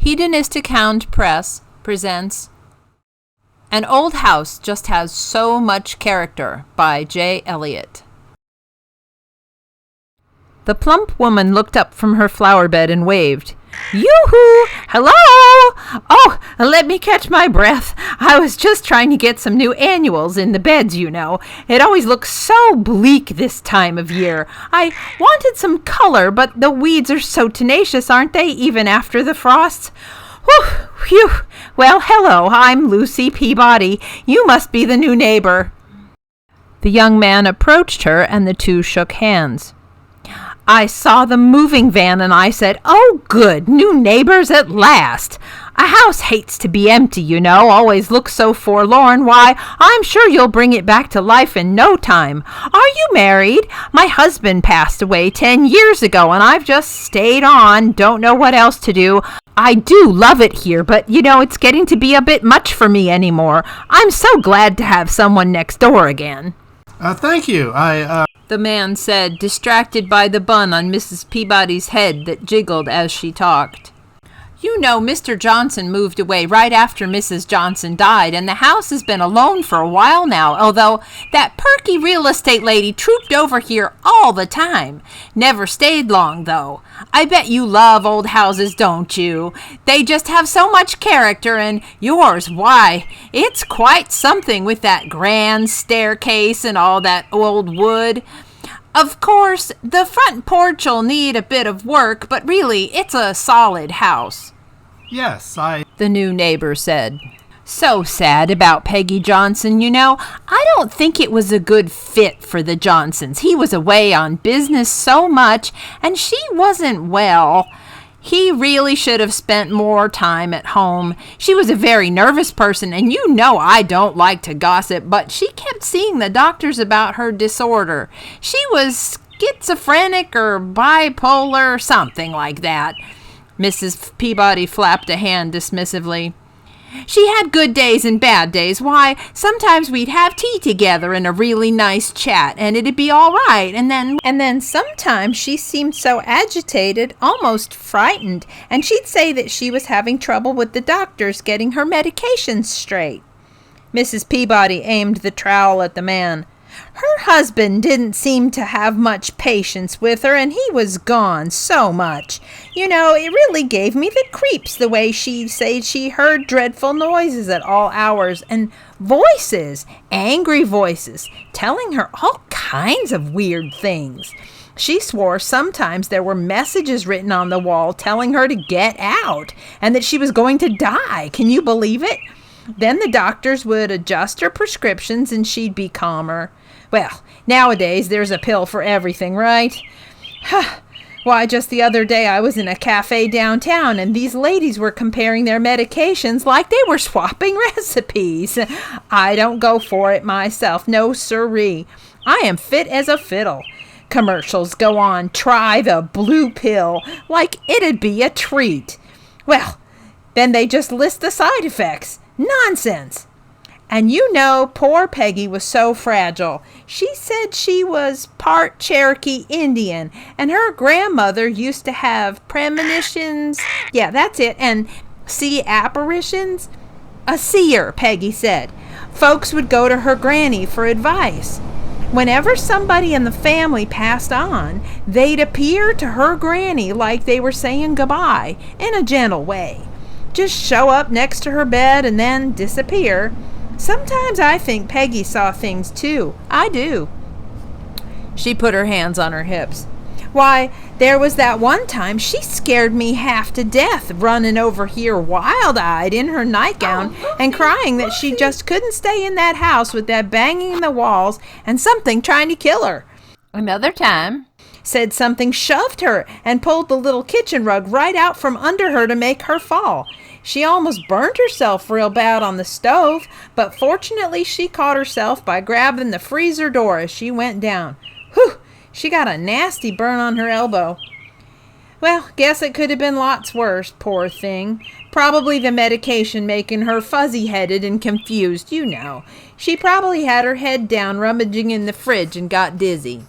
Hedonistic Hound Press presents An Old House Just Has So Much Character by J. Eliot. The plump woman looked up from her flower bed and waved. Yoo-hoo! Hello! Oh, let me catch my breath. I was just trying to get some new annuals in the beds, you know. It always looks so bleak this time of year. I wanted some color, but the weeds are so tenacious, aren't they, even after the frosts? Whew! Phew! Well, hello, I'm Lucy Peabody. You must be the new neighbor. The young man approached her, and the two shook hands. I saw the moving van and I said, oh, good, new neighbors at last. A house hates to be empty, you know, always looks so forlorn. Why, I'm sure you'll bring it back to life in no time. Are you married? My husband passed away 10 years ago and I've just stayed on, don't know what else to do. I do love it here, but, you know, it's getting to be a bit much for me anymore. I'm so glad to have someone next door again. Thank you. The man said, distracted by the bun on Mrs. Peabody's head that jiggled as she talked. You know, Mr. Johnson moved away right after Mrs. Johnson died, and the house has been alone for a while now, although that perky real estate lady trooped over here all the time. Never stayed long, though. I bet you love old houses, don't you? They just have so much character, and yours, why, it's quite something with that grand staircase and all that old wood. Of course, the front porch'll need a bit of work, but really, it's a solid house. Yes, the new neighbor said. So sad about Peggy Johnson, you know. I don't think it was a good fit for the Johnsons. He was away on business so much, and she wasn't well. He really should have spent more time at home. She was a very nervous person, and you know I don't like to gossip, but she kept seeing the doctors about her disorder. She was schizophrenic or bipolar, something like that. Mrs. Peabody flapped a hand dismissively. She had good days and bad days. Why, sometimes we'd have tea together and a really nice chat, and it'd be all right. And then sometimes she seemed so agitated, almost frightened, and she'd say that she was having trouble with the doctors getting her medications straight. Mrs. Peabody aimed the trowel at the man. Her husband didn't seem to have much patience with her, and he was gone so much. You know, it really gave me the creeps the way she said she heard dreadful noises at all hours, and voices, angry voices, telling her all kinds of weird things. She swore sometimes there were messages written on the wall telling her to get out, and that she was going to die. Can you believe it? Then the doctors would adjust her prescriptions and she'd be calmer. Well, nowadays there's a pill for everything, right? Why, just the other day I was in a cafe downtown and these ladies were comparing their medications like they were swapping recipes. I don't go for it myself, no siree. I am fit as a fiddle. Commercials go on, try the blue pill, like it'd be a treat. Well, then they just list the side effects. Nonsense! And you know, poor Peggy was so fragile. She said she was part Cherokee Indian, and her grandmother used to have premonitions. Yeah, that's it. And see apparitions? A seer, Peggy said. Folks would go to her granny for advice. Whenever somebody in the family passed on, they'd appear to her granny like they were saying goodbye in a gentle way. Just show up next to her bed and then disappear. Sometimes I think Peggy saw things too. I do. She put her hands on her hips. Why, there was that one time she scared me half to death, running over here wild-eyed in her nightgown and crying that she just couldn't stay in that house with that banging in the walls and something trying to kill her. Another time, said something shoved her and pulled the little kitchen rug right out from under her to make her fall. She almost burned herself real bad on the stove, but fortunately she caught herself by grabbing the freezer door as she went down. Whew! She got a nasty burn on her elbow. Well, guess it could have been lots worse, poor thing. Probably the medication making her fuzzy-headed and confused, you know. She probably had her head down rummaging in the fridge and got dizzy.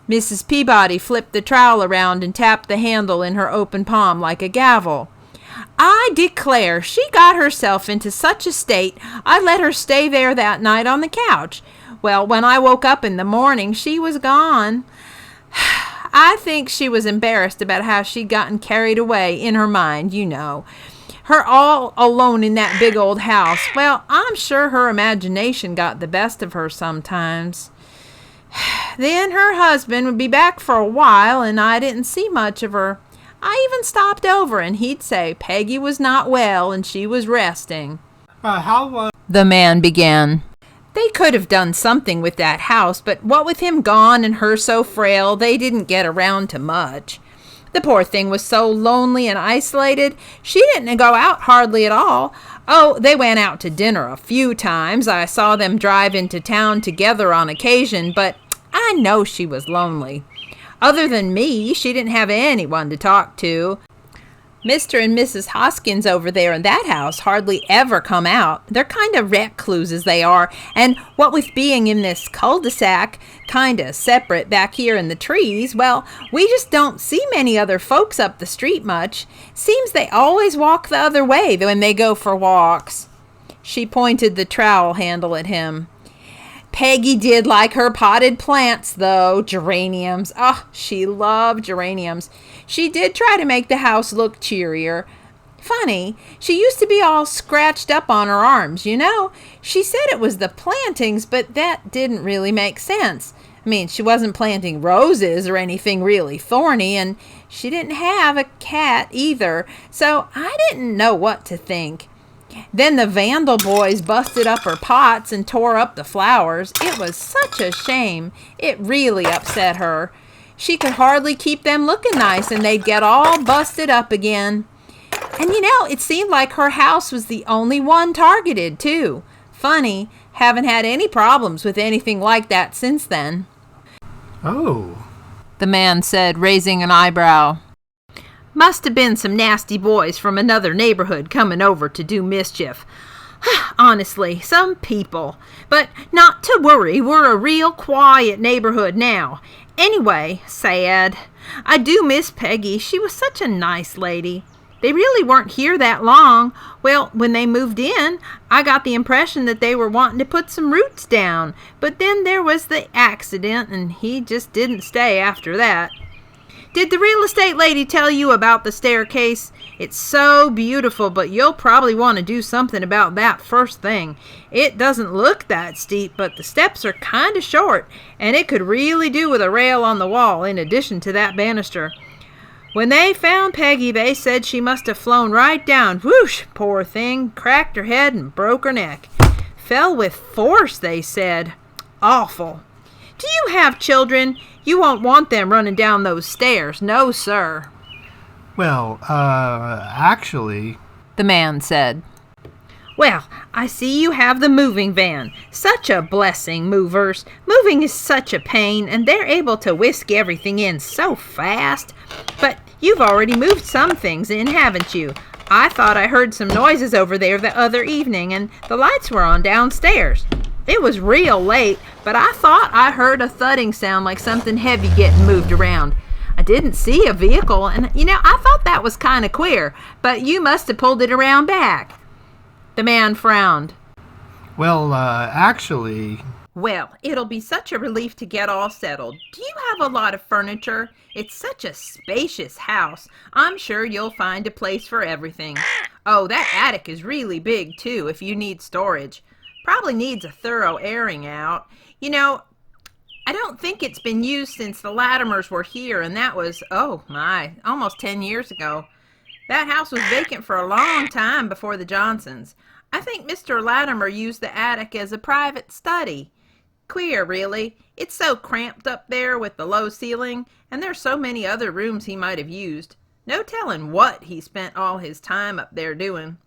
Mrs. Peabody flipped the trowel around and tapped the handle in her open palm like a gavel. I declare, she got herself into such a state, I let her stay there that night on the couch. Well, when I woke up in the morning, she was gone. I think she was embarrassed about how she'd gotten carried away in her mind, you know. Her all alone in that big old house. Well, I'm sure her imagination got the best of her sometimes. Then her husband would be back for a while, and I didn't see much of her. I even stopped over, and he'd say Peggy was not well and she was resting. The man began. They could have done something with that house, but what with him gone and her so frail, they didn't get around to much. The poor thing was so lonely and isolated, she didn't go out hardly at all. Oh, they went out to dinner a few times. I saw them drive into town together on occasion, but I know she was lonely. Other than me, she didn't have anyone to talk to. Mr. and Mrs. Hoskins over there in that house hardly ever come out. They're kind of recluses, they are, and what with being in this cul-de-sac, kind of separate back here in the trees, well, we just don't see many other folks up the street much. Seems they always walk the other way when they go for walks. She pointed the trowel handle at him. Peggy did like her potted plants, though. Geraniums. Oh, she loved geraniums. She did try to make the house look cheerier. Funny, she used to be all scratched up on her arms, you know. She said it was the plantings, but that didn't really make sense. I mean, she wasn't planting roses or anything really thorny, and she didn't have a cat either, so I didn't know what to think. Then the Vandal boys busted up her pots and tore up the flowers. It was such a shame. It really upset her. She could hardly keep them looking nice, and they'd get all busted up again. And you know, it seemed like her house was the only one targeted, too. Funny, haven't had any problems with anything like that since then. Oh, the man said, raising an eyebrow. Must have been some nasty boys from another neighborhood coming over to do mischief. Honestly, some people. But not to worry, we're a real quiet neighborhood now. Anyway, sad. I do miss Peggy. She was such a nice lady. They really weren't here that long. Well, when they moved in, I got the impression that they were wanting to put some roots down. But then there was the accident, and he just didn't stay after that. Did the real estate lady tell you about the staircase? It's so beautiful, but you'll probably want to do something about that first thing. It doesn't look that steep, but the steps are kind of short, and it could really do with a rail on the wall in addition to that banister. When they found Peggy, they said she must have flown right down. Whoosh, poor thing, cracked her head and broke her neck. Fell with force, they said. Awful. Do you have children? You won't want them running down those stairs. No, sir. Well, actually, the man said. Well, I see you have the moving van. Such a blessing, movers. Moving is such a pain, and they're able to whisk everything in so fast. But you've already moved some things in, haven't you? I thought I heard some noises over there the other evening, and the lights were on downstairs. It was real late, but I thought I heard a thudding sound like something heavy getting moved around. I didn't see a vehicle, and, I thought that was kind of queer, but you must have pulled it around back. The man frowned. Well, actually... Well, it'll be such a relief to get all settled. Do you have a lot of furniture? It's such a spacious house. I'm sure you'll find a place for everything. Oh, that attic is really big, too, if you need storage. Probably needs a thorough airing out. I don't think it's been used since the Latimers were here, and that was, almost 10 years ago. That house was vacant for a long time before the Johnsons. I think Mr. Latimer used the attic as a private study. Queer, really. It's so cramped up there with the low ceiling, and there's so many other rooms he might have used. No telling what he spent all his time up there doing.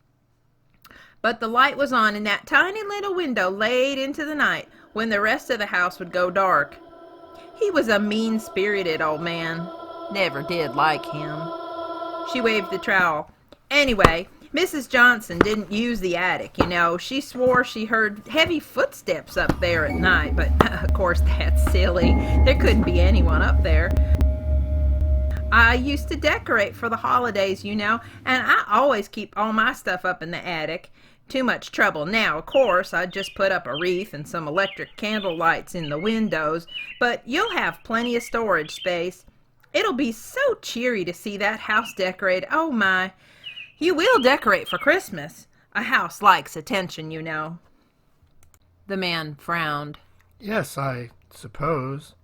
But the light was on in that tiny little window late into the night when the rest of the house would go dark. He was a mean-spirited old man. Never did like him. She waved the trowel. Anyway, Mrs. Johnson didn't use the attic, She swore she heard heavy footsteps up there at night, but of course that's silly. There couldn't be anyone up there. I used to decorate for the holidays, you know, and I always keep all my stuff up in the attic. Too much trouble now, of course. I just put up a wreath and some electric candle lights in the windows, but you'll have plenty of storage space. It'll be so cheery to see that house decorated. Oh my. You will decorate for Christmas. A house likes attention, you know. The man frowned. Yes, I suppose.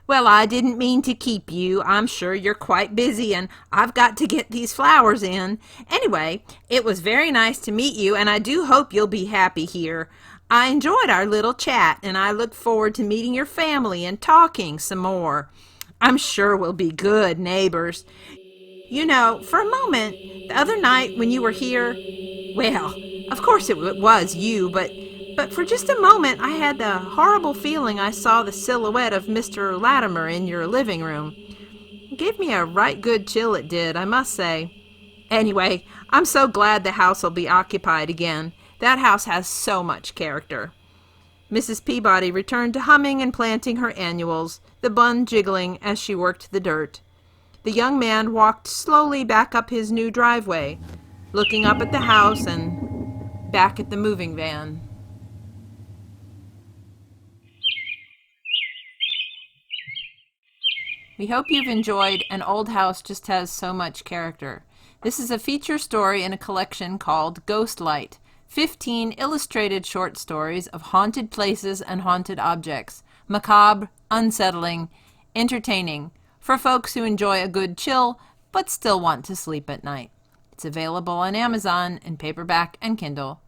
Well, I didn't mean to keep you. I'm sure you're quite busy and I've got to get these flowers in. Anyway, it was very nice to meet you and I do hope you'll be happy here. I enjoyed our little chat and I look forward to meeting your family and talking some more. I'm sure we'll be good neighbors. You know, for a moment, the other night when you were here, well, of course it was you, but for just a moment I had the horrible feeling I saw the silhouette of Mr. Latimer in your living room. It gave me a right good chill, it did, I must say. Anyway, I'm so glad the house will be occupied again. That house has so much character. Mrs. Peabody returned to humming and planting her annuals, the bun jiggling as she worked the dirt. The young man walked slowly back up his new driveway, looking up at the house and back at the moving van. We hope you've enjoyed An Old House Just Has So Much Character. This is a feature story in a collection called Ghost Light, 15 illustrated short stories of haunted places and haunted objects, macabre, unsettling, entertaining, for folks who enjoy a good chill but still want to sleep at night. It's available on Amazon in paperback and Kindle.